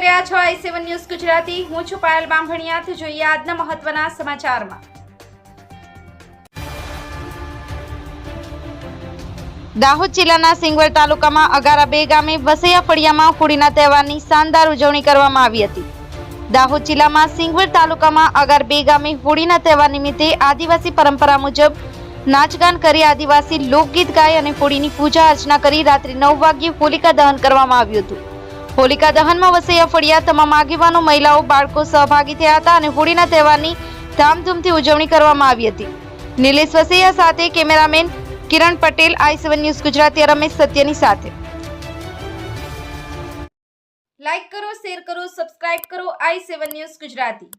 રહ્યા છો i7 news Gujarati. હું છું પાયલ બામભણિયા। જોઈએ આજના મહત્વના સમાચારમાં। દાહોદ જિલ્લાના સિંગવડ તાલુકામાં અગારા 2 ગામે વસૈયા ફળિયામાં હોળીના તહેવારની શાનદાર ઉજવણી કરવામાં આવી હતી। દાહોદ જિલ્લામાં સિંગવડ તાલુકામાં અગાર 2 ગામે હોળીના તહેવાર નિમિત્તે આદિવાસી પરંપરા મુજબ નાચગાન કરી આદિવાસી લોકગીત ગાય અને હોળીની પૂજા અર્ચના કરી રાત્રે 9 વાગ્યે હોલિકા દહન કરવામાં આવ્યું હતું। હોલિકા દહનમાં વસૈયા ફળિયા તમામ આગેવાનો, મહિલાઓ, બાળકો સહભાગી થયા હતા અને હોળીના તહેવારની ધામધૂમથી ઉજવણી કરવામાં આવી હતી। નિલેશ વસૈયા સાથે કેમેરામેન કિરણ પટેલ, i7 ન્યૂઝ ગુજરાતી, રમેશ સત્યની સાથે। લાઈક કરો, શેર કરો, સબસ્ક્રાઇબ કરો i7 ન્યૂઝ ગુજરાતી।